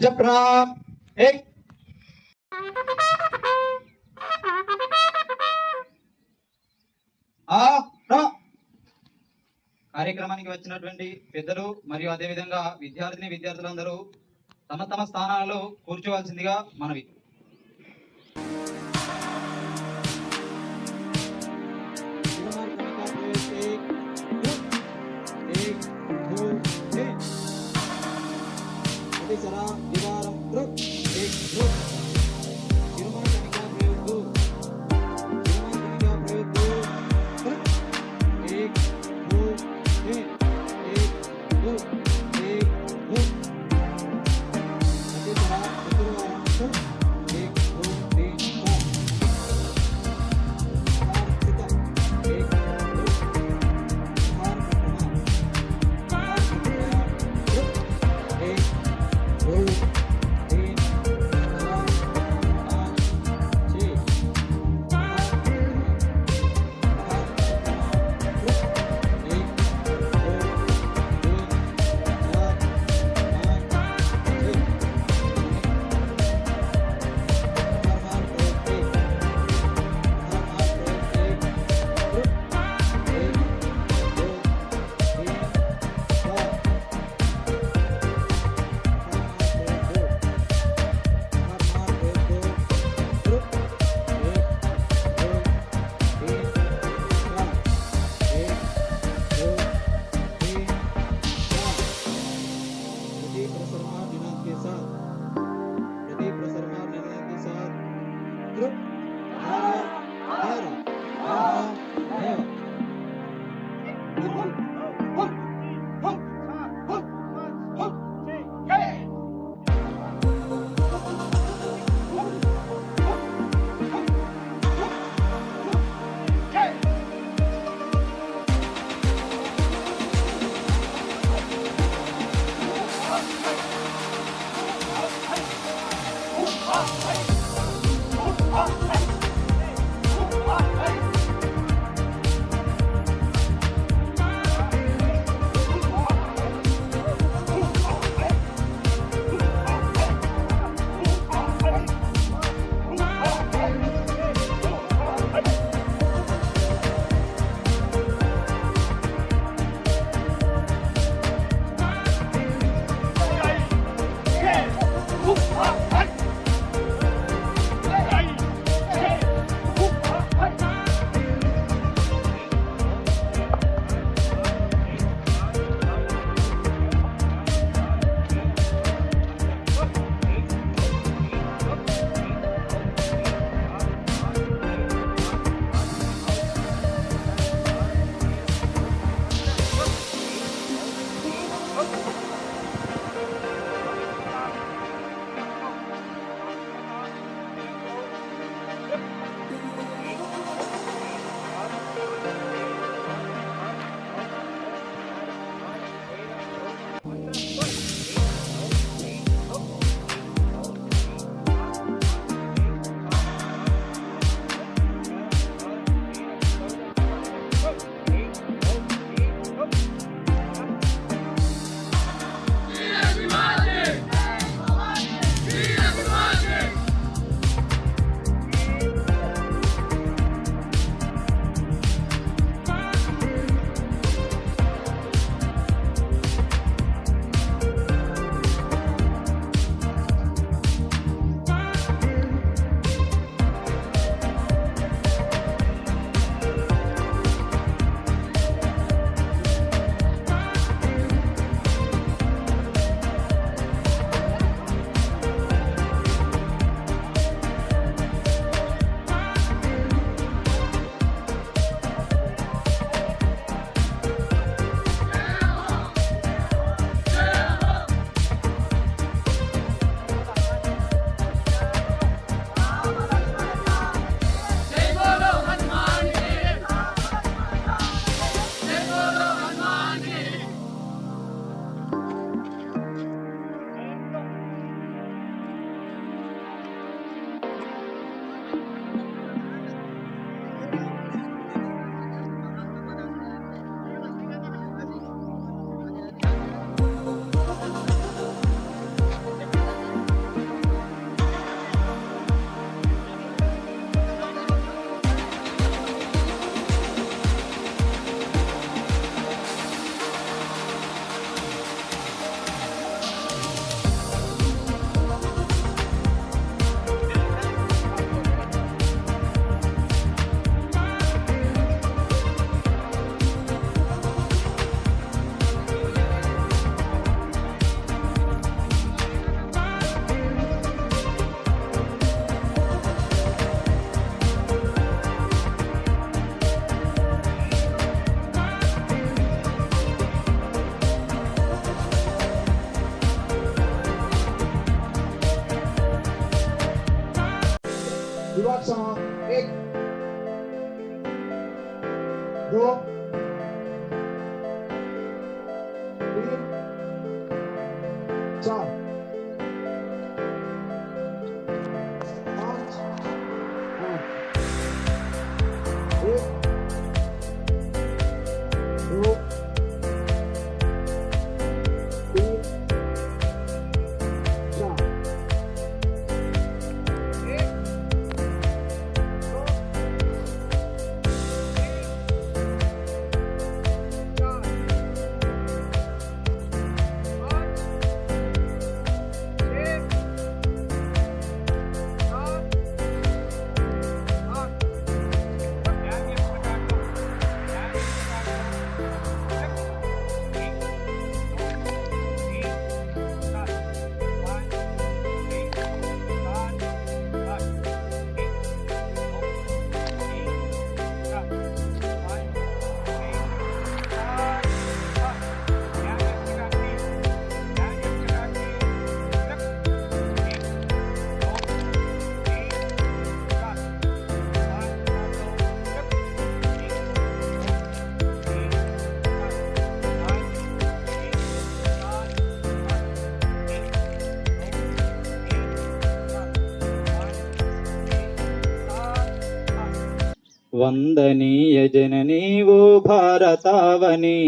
प्रणाम। एक కార్యక్రమానికి వచ్చినటువంటి పెద్దలు మరియు అదేవిధంగా విద్యార్థులందరూ తమ తమ స్థానాలలో కూర్చోవలసిందిగా మనవి. 1 2 3 4 5 1 2 వందనీయ జననీ ఓ భారతావని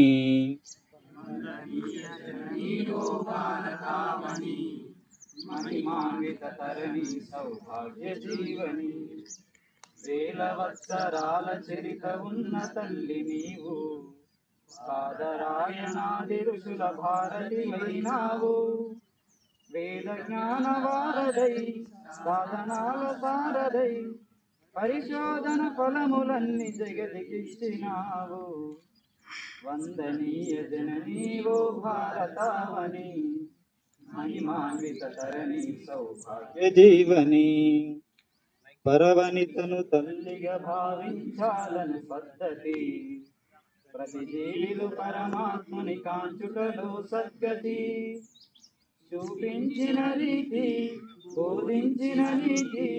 మహిమాన్విత తరణి సౌభాగ్య జీవని వేల వత్సరాల చరిత ఉన్న తల్లి నీవు సాదరాయణాది ఋషుల భారతి అయినావు వేద జ్ఞాన వారదై సాధనాల సారదై పరిశోధన ఫలములన్నీ జగతికిచ్చినావు వందనీయ జననీ ఓ భారతావని మహిమాన్విత తరణి సౌభాగ్య జీవని పరవనితను తల్లిగా భావించాలని పద్ధతి ప్రతి జీవిలు పరమాత్ముని కాంచుటలో సద్గతి చూపించిన రీతి బోధించిన రీతి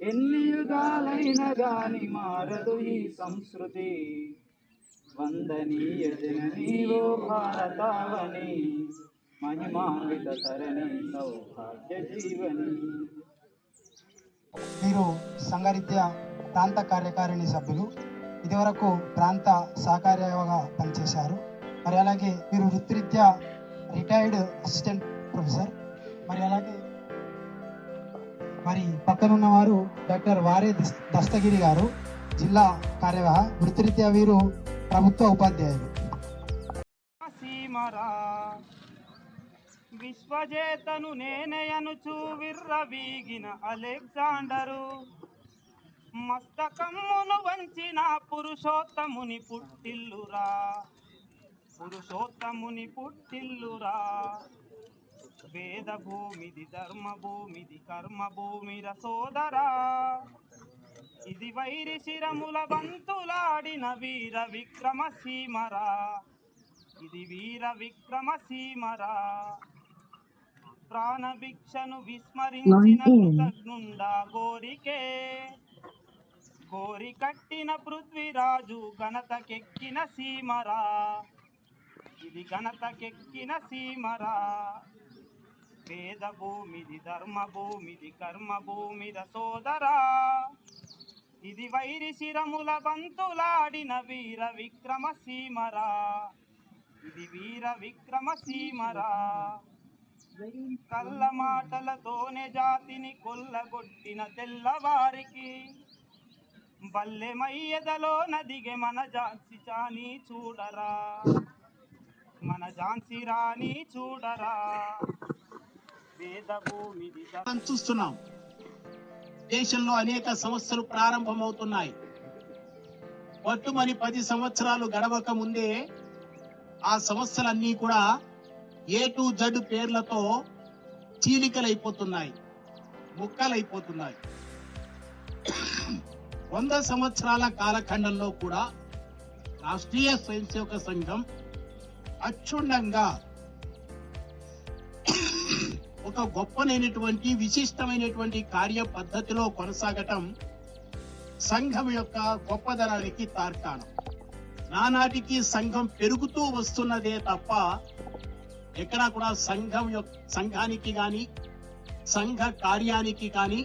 ఎన్ని యుగాలైన గాని మారదు ఈ సంస్కృతి వందనీయ జననీ ఓ భారతావని మహిమాన్విత తరణి సౌభాగ్య జీవని. వీరు సంఘరీత్యా ప్రాంత కార్యకారిణి సభ్యులు, ఇదివరకు ప్రాంత సహకార్యగా పనిచేశారు. మరి అలాగే వీరు వృత్తిరీత్యా రిటైర్డ్ అసిస్టెంట్ ప్రొఫెసర్. మరి అలాగే మరి పక్కనున్న వారు డాక్టర్ వారే దస్తగిరి గారు, జిల్లా కార్యవాహ. వృత్తిరీత్యా వీరు ప్రభుత్వ ఉపాధ్యాయులు. విశ్వజేతను నేనయనుచు విర్రవీగిన అలెగ్జాండరు మస్తకమ్మును వంచిన పురుషోత్తముని పుట్టిల్లురా, పురుషోత్తముని పుట్టిల్లురా. వేద భూమిది ధర్మ భూమిది కర్మ భూమిర సోదరా, ఇది వైరి శిరముల బంతులాడిన వీర విక్రమ సీమరా, ఇది వీర విక్రమ సీమరా. ప్రాణభిక్షను విస్మరించిన కృతజ్ఞుండా గోరికే, గోరి కట్టిన పృథ్వీరాజు ఘనతకెక్కిన సీమరా, ఇది ఘనతకెక్కిన సీమరా. వేద భూమిది ధర్మ భూమిది కర్మ భూమిర సోదరా, ఇది వైరి శిరముల బంతులాడిన వీర విక్రమ సీమరా, ఇది వీర విక్రమ సీమరా. కళ్ళ మాటలతోనే జాతిని కొల్లగొట్టిన తెల్లవారికి బల్లెమయ్యదలో నదిగే మన ఝాన్సీ రాణి చూడరా, మన ఝాన్సీ రాణి చూడరా. వేద భూమిది చూస్తున్నాం. దేశంలో అనేక సమస్యలు ప్రారంభమవుతున్నాయి. పట్టుమని 10 సంవత్సరాలు గడవక ముందే ఆ సమస్యలన్నీ కూడా A to Z పేర్లతో చీలికలైపోతున్నాయి, ముక్కలైపోతున్నాయి. 100 సంవత్సరాల కాలఖండంలో కూడా రాష్ట్రీయ స్వయం సేవక సంఘం అక్షుణ్ణంగా ఒక గొప్పనైనటువంటి విశిష్టమైనటువంటి కార్య పద్ధతిలో కొనసాగటం సంఘం యొక్క గొప్పదనానికి తార్కాణం. నానాటికి సంఘం పెరుగుతూ వస్తున్నదే తప్ప ఎక్కడా కూడా సంఘానికి గాని సంఘ కార్యానికి కానీ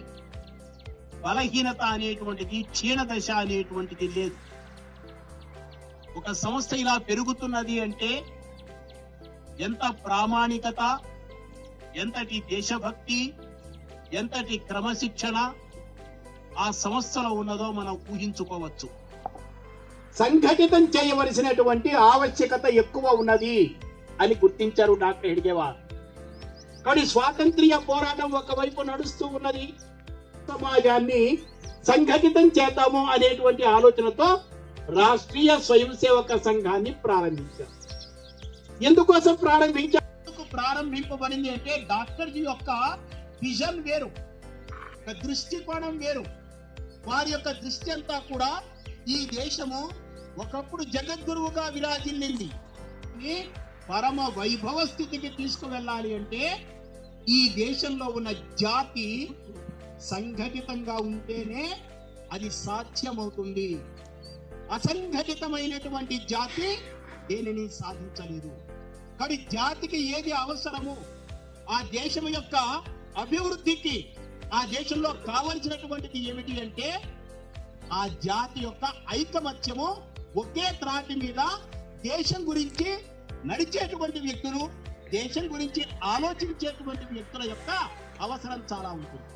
బలహీనత అనేటువంటిది, క్షీణదశ అనేటువంటిది లేదు. ఒక సంస్థ ఇలా పెరుగుతున్నది అంటే ఎంత ప్రామాణికత, ఎంతటి దేశభక్తి, ఎంతటి క్రమశిక్షణ ఆ సంస్థలో ఉన్నదో మనం ఊహించుకోవచ్చు. సంఘటితం చేయవలసినటువంటి ఆవశ్యకత ఎక్కువ ఉన్నది అని గుర్తించారు డాక్టర్ హెడ్గేవార్. కానీ స్వాతంత్ర్య పోరాటం ఒకవైపు నడుస్తూ ఉన్నది, సమాజాన్ని సంఘటితం చేద్దాము అనేటువంటి ఆలోచనతో రాష్ట్రీయ స్వయం సేవక సంఘాన్ని ప్రారంభించారు. ఎందుకోసం ప్రారంభింపబడింది అంటే డాక్టర్ జీ యొక్క విజన్ వేరు, ఒక దృష్టికోణం వేరు. వారి యొక్క దృష్టి అంతా కూడా ఈ దేశము ఒకప్పుడు జగద్గురువుగా విరాజిల్లింది, పరమ వైభవ స్థితికి తీసుకువెళ్ళాలి అంటే ఈ దేశంలో ఉన్న జాతి సంఘటితంగా ఉంటేనే అది సాధ్యమవుతుంది. అసంఘటితమైనటువంటి జాతి దేనిని సాధించలేదు. కానీ జాతికి ఏది అవసరము, ఆ దేశం యొక్క అభివృద్ధికి, ఆ దేశంలో కావలసినటువంటిది ఏమిటి అంటే ఆ జాతి యొక్క ఐకమత్యము, ఒకే త్రాటి మీద దేశం గురించి నడిచేటువంటి వ్యక్తులు, దేశం గురించి ఆలోచించేటువంటి వ్యక్తుల యొక్క అవసరం చాలా ఉంటుంది.